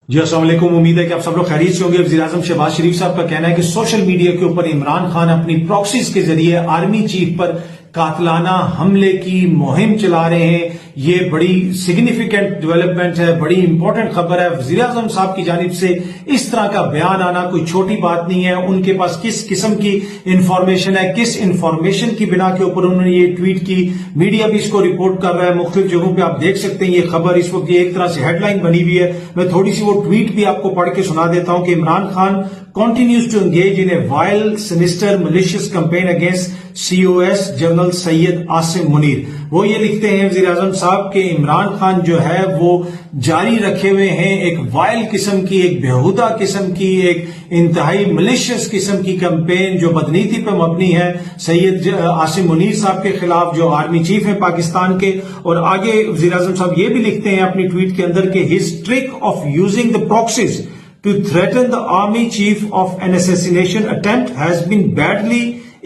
जी अस्सलाम वालेकुम। उम्मीद है कि आप सब लोग खैरियत से होंगे। वज़ीर आज़म शहबाज शरीफ साहब का कहना है कि सोशल मीडिया के ऊपर इमरान खान अपनी प्रॉक्सीज के जरिए आर्मी चीफ पर कातलाना हमले की मुहिम चला रहे हैं। ये बड़ी सिग्निफिकेंट डेवलपमेंट है, बड़ी इंपॉर्टेंट खबर है। वज़ीर आज़म साहब की जानिब से इस तरह का बयान आना कोई छोटी बात नहीं है। उनके पास किस किस्म की इंफॉर्मेशन है, किस इंफॉर्मेशन की बिना के ऊपर उन्होंने ये ट्वीट की, मीडिया भी इसको रिपोर्ट कर रहा है। मुख्तलिफ जगहों पे आप देख सकते हैं ये खबर इस वक्त ये एक तरह से हेडलाइन बनी हुई है। मैं थोड़ी सी वो ट्वीट भी आपको पढ़ के सुना देता हूं कि Imran Khan continues to engage in a vile, sinister, malicious campaign against COS general Syed Asim Munir. वो ये लिखते हैं वज़ीर आज़म साहब के इमरान खान जो है वो जारी रखे हुए हैं एक वायल किस्म की, एक बेहुदा किस्म की, एक इंतहाई मलिशियस किस्म की कैंपेन जो बदनीति पर मबनी है सैयद आसिम मुनीर साहब के खिलाफ जो आर्मी चीफ है पाकिस्तान के। और आगे वज़ीर आज़म साहब ये भी लिखते हैं अपनी ट्वीट के अंदर कि his trick of using the proxies to threaten the army chief of an assassination attempt has been badly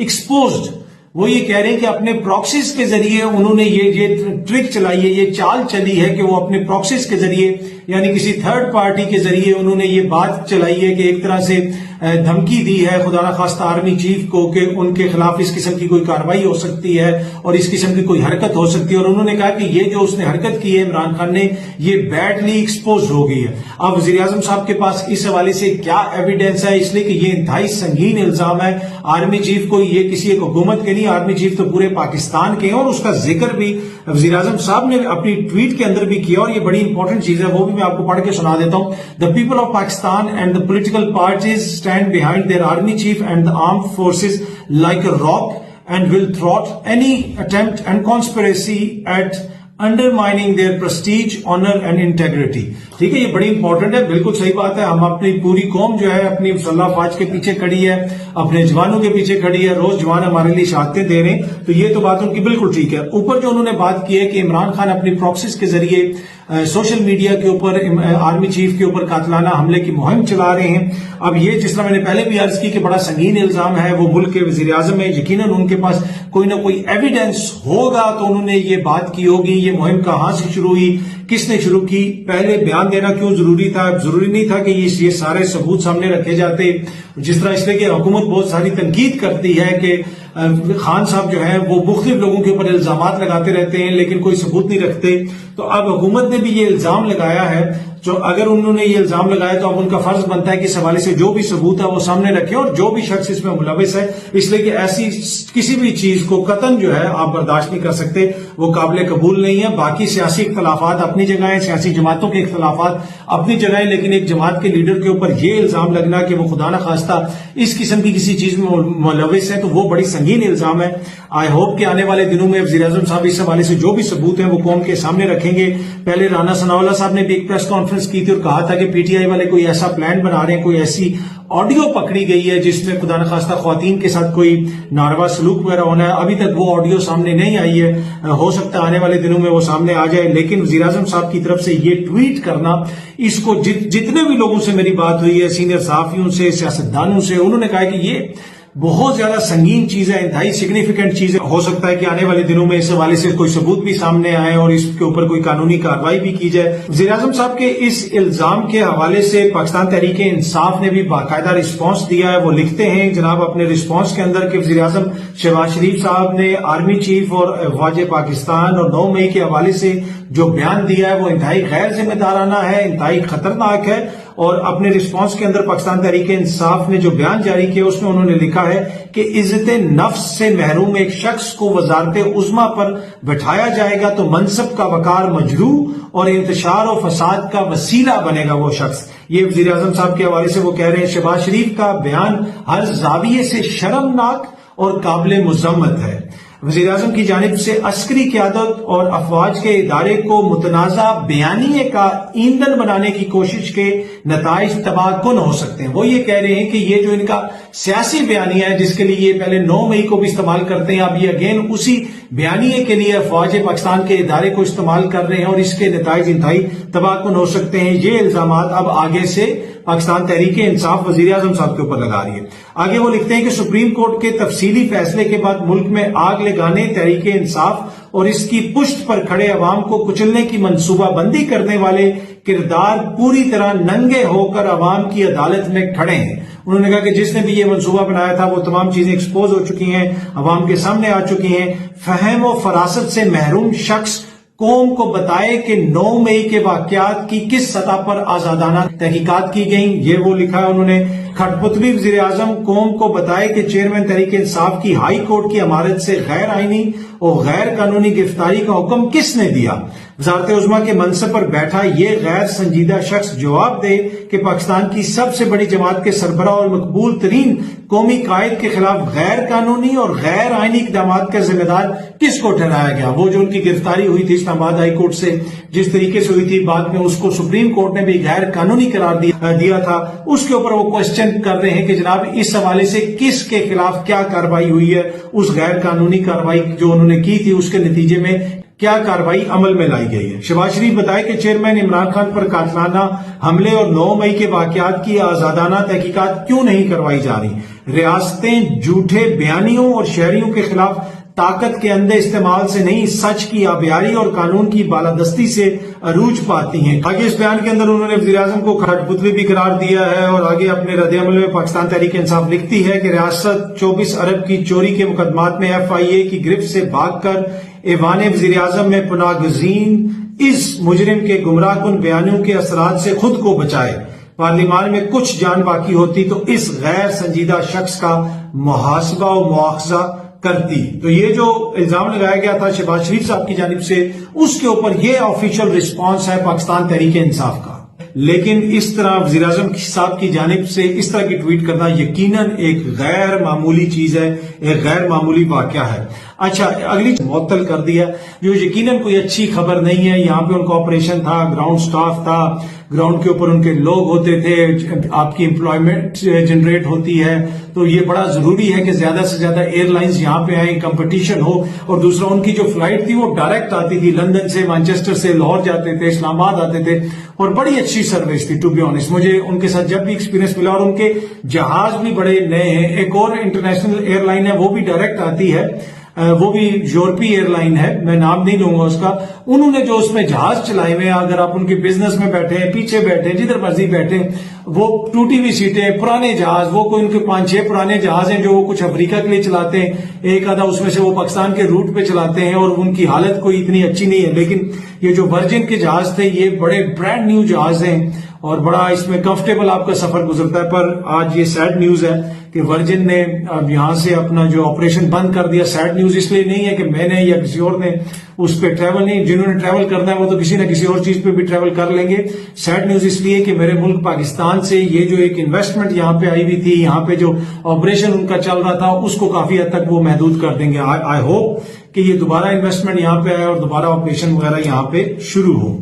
exposed। वो ये कह रहे हैं कि अपने प्रॉक्सीज के जरिए उन्होंने ये ट्रिक चलाई है, ये चाल चली है कि वो अपने प्रॉक्सीज के जरिए यानी किसी थर्ड पार्टी के जरिए उन्होंने ये बात चलाई है कि एक तरह से धमकी दी है खुदा न खास्ता आर्मी चीफ को कि उनके खिलाफ इस किस्म की कोई कार्रवाई हो सकती है और इस किस्म की कोई हरकत हो सकती है। और उन्होंने कहा कि ये जो उसने हरकत की है इमरान खान ने ये बैडली एक्सपोज हो गई है। अब वज़ीर आज़म साहब के पास इस हवाले से क्या एविडेंस है, इसलिए कि ये इंतहाई संगीन इल्जाम है। आर्मी चीफ को ये किसी एक हुकूमत के नहीं, आर्मी चीफ तो पूरे पाकिस्तान के हैं और उसका जिक्र भी वज़ीर आज़म साहब ने अपनी ट्वीट के अंदर भी किया। और ये बड़ी इंपॉर्टेंट चीज है, वो भी मैं आपको पढ़ के सुना देता हूं। The people of Pakistan and the political parties stand behind there army cheap and the armed forces like a rock and will thwart any attempt and conspiracy at undermining their prestige, honor and integrity। ठीक है, ये बड़ी important है, बिल्कुल सही बात है। हम अपनी पूरी कौम जो है अपनी मुसल्लह फौज के पीछे खड़ी है, अपने जवानों के पीछे खड़ी है, रोज जवान हमारे लिए शहादतें दे रहे हैं, तो ये तो बात उनकी बिल्कुल ठीक है। ऊपर जो उन्होंने बात की है कि इमरान खान अपनी प्रॉक्सीज के जरिए सोशल मीडिया के ऊपर आर्मी चीफ के ऊपर कातलाना हमले की मुहिम चला रहे हैं। अब ये जिस तरह मैंने पहले भी अर्ज की कि बड़ा संगीन इल्जाम है, वो मुल्क के वजीर आजम है, यकीनन उनके पास कोई ना कोई एविडेंस होगा तो उन्होंने ये बात की होगी। ये मुहिम कहां से शुरू हुई, किसने शुरू की, पहले बयान देना क्यों जरूरी था? जरूरी नहीं था कि ये सारे सबूत सामने रखे जाते। जिस तरह इसलिए कि हुकूमत बहुत सारी तनकीद करती है कि खान साहब जो है वो मुख्तलिफ लोगों के ऊपर इल्जामात लगाते रहते हैं लेकिन कोई सबूत नहीं रखते। तो अब हुकूमत ने भी ये इल्जाम लगाया है, जो अगर उन्होंने ये इल्जाम लगाया तो अब उनका फर्ज बनता है कि इस हवाले से जो भी सबूत है वो सामने रखे और जो भी शख्स इसमें मुलविस है, इसलिए कि ऐसी किसी भी चीज को कतन जो है आप बर्दाश्त नहीं कर सकते, वो काबिल कबूल नहीं है। बाकी सियासी इख्तलाफात अपनी जगह है, सियासी जमातों के इख्तलाफात अपनी जगह है, लेकिन एक जमात के लीडर के ऊपर ये इल्जाम लगना कि वो खुदा न खास्ता इस किस्म की किसी चीज में मुलविस है, तो वो बड़ी संगीन इल्जाम है। आई होप कि आने वाले दिनों में वज़ीर आज़म साहब इस हवाले से जो भी सबूत है वो कौम के सामने रखेंगे। पहले राना सनाउल्लाह साहब ने भी एक प्रेस कॉन्फ्रेंस की थी और कहा था कि पीटीआई वाले कोई ऐसा प्लान बना रहे हैं, कोई ऐसी ऑडियो पकड़ी गई है जिसमें खुदा न खास्ता ख्वातीन के साथ कोई नारवा सलूक वगैरह होना है। अभी तक वो ऑडियो सामने नहीं आई है, हो सकता है आने वाले दिनों में वो सामने आ जाए। लेकिन वज़ीर आज़म साहब की तरफ से ये ट्वीट करना, इसको जितने भी लोगों से मेरी बात हुई है, सीनियर सहाफियों से, सियासतदानों से, उन्होंने कहा कि ये बहुत ज्यादा संगीन चीज है, इंतहाई सिग्निफिकेंट चीज है। हो सकता है कि आने वाले दिनों में इस हवाले से कोई सबूत भी सामने आए और इसके ऊपर कोई कानूनी कार्रवाई भी की जाए। वज़ीर आज़म साहब के इस इल्जाम के हवाले से पाकिस्तान तहरीक इंसाफ ने भी बाकायदा रिस्पॉन्स दिया है। वो लिखते हैं जनाब अपने रिस्पॉन्स के अंदर कि वज़ीर आज़म शहबाज शरीफ साहब ने आर्मी चीफ और फौज पाकिस्तान और 9 मई के हवाले से जो बयान दिया है वो इंतहाई गैर जिम्मेदाराना है, इंतहाई खतरनाक है। और अपने रिस्पांस के अंदर पाकिस्तान तहरीक इंसाफ ने जो बयान जारी किया उसमें उन्होंने लिखा है कि इज्जत नफ्स से महरूम एक शख्स को वजारत उज़्मा पर बैठाया जाएगा तो मनसब का वकार मजरू और इंतशार और फसाद का वसीला बनेगा वो शख्स। ये वज़ीर आज़म साहब के हवाले से वो कह रहे हैं शहबाज शरीफ का बयान हर जाविये से शर्मनाक और काबिल मुज़म्मत है। वज़ीर आज़म की जानिब से अस्करी क़यादत और अफवाज के इदारे को मुतनाज़ा बयानिए का ईंधन बनाने की कोशिश के नताइज तबाहकुन हो सकते हैं। वो ये कह रहे हैं कि ये जो इनका सियासी बयानिया है जिसके लिए ये पहले 9 मई को भी इस्तेमाल करते हैं, अब ये अगेन उसी बयानिए के लिए फौज पाकिस्तान के इदारे को इस्तेमाल कर रहे हैं और इसके नताइज इंतहाई तबाहकुन हो सकते हैं। ये इल्जामात अब आगे से पाकिस्तान तहरीक इंसाफ वज़ीर आज़म साहब के ऊपर लगा रही है। आगे वो लिखते हैं कि सुप्रीम कोर्ट के तफसीली फैसले के बाद मुल्क में आग लगाने तहरीक इंसाफ اور اس کی پشت پر کھڑے عوام کو کچلنے کی منصوبہ بندی کرنے والے کردار پوری طرح ننگے ہو کر عوام کی عدالت میں کھڑے ہیں۔ انہوں نے کہا کہ جس نے بھی یہ منصوبہ بنایا تھا وہ تمام چیزیں ایکسپوز ہو چکی ہیں، عوام کے سامنے آ چکی ہیں۔ فہم و فراست سے محروم شخص قوم کو بتائے کہ 9 مئی کے واقعات کی کس سطح پر آزادانہ تحقیقات کی گئیں، یہ وہ لکھا ہے انہوں نے۔ کھٹپتلی وزیر اعظم قوم کو بتائے کہ چیئرمین تحریک انصاف کی ہائی کورٹ کی عمارت سے غیر آئینی اور غیر قانونی گرفتاری کا حکم کس نے دیا۔ وزارت عظمیٰ کے منصب پر بیٹھا یہ غیر سنجیدہ شخص جواب دے کہ پاکستان کی سب سے بڑی جماعت کے سربراہ اور مقبول ترین قومی قائد کے خلاف غیر قانونی اور غیر آئینی اقدامات کا ذمہ دار کس کو ٹھہرایا گیا۔ وہ جو ان کی گرفتاری ہوئی تھی اسلام آباد ہائی کورٹ سے جس طریقے سے ہوئی تھی، بعد میں اس کو سپریم کورٹ نے بھی غیر قانونی قرار دیا تھا، اس کے اوپر وہ کوشچن کر رہے ہیں کہ جناب اس حوالے سے کس کے خلاف کیا کارروائی ہوئی ہے، اس غیر قانونی کارروائی جو انہوں نے کی تھی اس کے نتیجے میں کیا کارروائی عمل میں لائی گئی ہے۔ شہباز شریف بتائے کہ چیئرمین عمران خان پر قاتلانہ حملے اور 9 مئی کے واقعات کی آزادانہ تحقیقات کیوں نہیں کروائی جا رہی۔ ریاستیں جھوٹے بیانیوں اور شہریوں کے خلاف طاقت کے اندھے استعمال سے نہیں، سچ کی آبیاری اور قانون کی بالادستی سے عروج پاتی ہیں۔ آگے اس بیان کے اندر انہوں نے وزیر اعظم کو کھٹپتلی بھی قرار دیا ہے، اور آگے اپنے رد عمل میں پاکستان تحریک انصاف لکھتی ہے کہ ریاست 24 ارب کی چوری کے مقدمات میں FIA کی گرفت سے بھاگ کر ایوان وزیر اعظم میں پناہ گزین اس مجرم کے گمراہ کن بیانیوں کے اثرات سے خود کو بچائے۔ پارلیمان میں کچھ جان باقی ہوتی تو اس غیر سنجیدہ شخص کا محاسبہ و مواخذہ کرتی۔ تو یہ جو الزام لگایا گیا تھا شہباز شریف صاحب کی جانب سے، اس کے اوپر یہ آفیشیل رسپانس ہے پاکستان تحریک انصاف کا۔ لیکن اس طرح وزیر اعظم صاحب کی جانب سے اس طرح کی ٹویٹ کرنا یقیناً ایک غیر معمولی چیز ہے، ایک غیر معمولی واقعہ ہے۔ اچھا، اگلی معطل کر دیا جو یقیناً کوئی اچھی خبر نہیں ہے۔ یہاں پہ ان کا آپریشن تھا، گراؤنڈ سٹاف تھا، گراؤنڈ کے اوپر ان کے لوگ ہوتے تھے، آپ کی امپلائمنٹ جنریٹ ہوتی ہے، تو یہ بڑا ضروری ہے کہ زیادہ سے زیادہ ایئر لائنز یہاں پہ آئیں، کمپٹیشن ہو۔ اور دوسرا ان کی جو فلائٹ تھی وہ ڈائریکٹ آتی تھی، لندن سے، مانچسٹر سے لاہور جاتے تھے، اسلام آباد آتے تھے، اور بڑی اچھی سروس تھی ٹو بی آنیسٹ۔ مجھے ان کے ساتھ جب بھی ایکسپیرینس ملا، اور ان کے جہاز بھی بڑے نئے ہیں۔ ایک اور انٹرنیشنل ایئر لائن ہے وہ بھی ڈائریکٹ آتی ہے، وہ بھی یورپی ایئر لائن ہے، میں نام نہیں لوں گا اس کا۔ انہوں نے جو اس میں جہاز چلائے ہوئے ہیں، اگر آپ ان کے بزنس میں بیٹھے ہیں، پیچھے بیٹھے ہیں، جدھر مرضی بیٹھے ہیں، وہ ٹوٹی ہوئی سیٹیں، پرانے جہاز، وہ کوئی ان کے 5-6 پرانے جہاز ہیں جو وہ کچھ افریقہ کے لیے چلاتے ہیں، ایک آدھا اس میں سے وہ پاکستان کے روٹ پہ چلاتے ہیں، اور ان کی حالت کوئی اتنی اچھی نہیں ہے۔ لیکن یہ جو ورجن کے جہاز تھے یہ بڑے برانڈ نیو جہاز ہیں، اور بڑا اس میں کمفرٹیبل آپ کا سفر گزرتا ہے۔ پر آج یہ سیڈ نیوز ہے کہ ورجن نے اب یہاں سے اپنا جو آپریشن بند کر دیا۔ سیڈ نیوز اس لیے نہیں ہے کہ میں نے یا کسی اور نے اس پہ ٹریول نہیں، جنہوں نے ٹریول کرنا ہے وہ تو کسی نہ کسی اور چیز پہ بھی ٹریول کر لیں گے۔ سیڈ نیوز اس لیے کہ میرے ملک پاکستان سے یہ جو ایک انویسٹمنٹ یہاں پہ آئی ہوئی تھی، یہاں پہ جو آپریشن ان کا چل رہا تھا، اس کو کافی حد تک وہ محدود کر دیں گے۔ آئی ہوپ کہ یہ دوبارہ انویسٹمنٹ یہاں پہ آئے اور دوبارہ آپریشن وغیرہ یہاں پہ شروع ہو۔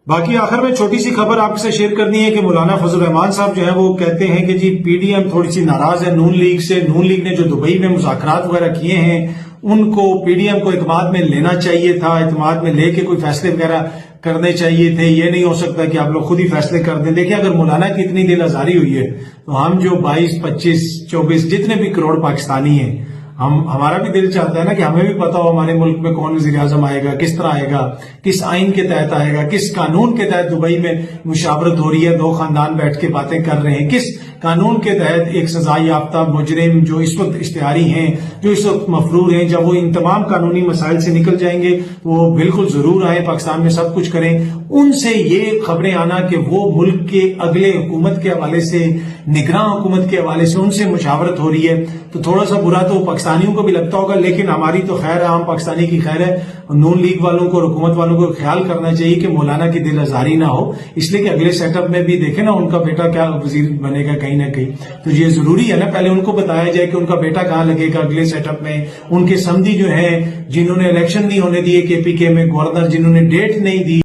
باقی آخر میں چھوٹی سی خبر آپ سے شیئر کرنی ہے کہ مولانا فضل الرحمان صاحب جو ہے وہ کہتے ہیں کہ جی پی ڈی ایم تھوڑی سی ناراض ہے نون لیگ سے۔ نون لیگ نے جو دبئی میں مذاکرات وغیرہ کیے ہیں ان کو پی ڈی ایم کو اعتماد میں لینا چاہیے تھا، اعتماد میں لے کے کوئی فیصلے وغیرہ کرنے چاہیے تھے۔ یہ نہیں ہو سکتا کہ آپ لوگ خود ہی فیصلے کر دیں۔ دیکھیں اگر مولانا کی اتنی دل آزاری ہوئی ہے تو ہم جو 22, 25, 24 جتنے بھی کروڑ پاکستانی ہیں، ہمارا بھی دل چاہتا ہے نا کہ ہمیں بھی پتا ہو ہمارے ملک میں کون وزیر اعظم آئے گا، کس طرح آئے گا، کس آئین کے تحت آئے گا، کس قانون کے تحت دبئی میں مشاورت ہو رہی ہے، 2 خاندان بیٹھ کے باتیں کر رہے ہیں، کس قانون کے تحت ایک سزا یافتہ مجرم جو اس وقت اشتہاری ہیں، جو اس وقت مفرور ہیں، جب وہ ان تمام قانونی مسائل سے نکل جائیں گے وہ بالکل ضرور آئیں، پاکستان میں سب کچھ کریں۔ ان سے یہ خبریں آنا کہ وہ ملک کے اگلے حکومت کے حوالے سے، نگراں حکومت کے حوالے سے ان سے مشاورت ہو رہی ہے، تو تھوڑا سا برا تو پاکستانیوں کو بھی لگتا ہوگا، لیکن ہماری تو خیر ہے، عام پاکستانی کی خیر ہے۔ نون لیگ والوں کو اور حکومت والوں کو خیال کرنا چاہیے کہ مولانا کی دل آزاری نہ ہو، اس لیے کہ اگلے سیٹ اپ میں بھی دیکھیں نا ان کا بیٹا کیا وزیر بنے گا کہیں نہ کہیں، تو یہ ضروری ہے نا پہلے ان کو بتایا جائے کہ ان کا بیٹا کہاں لگے گا اگلے سیٹ اپ میں۔ ان کے سمدھی جو ہیں جنہوں نے الیکشن نہیں ہونے دیے کے پی کے میں، گورنر جنہوں نے ڈیٹ نہیں دی،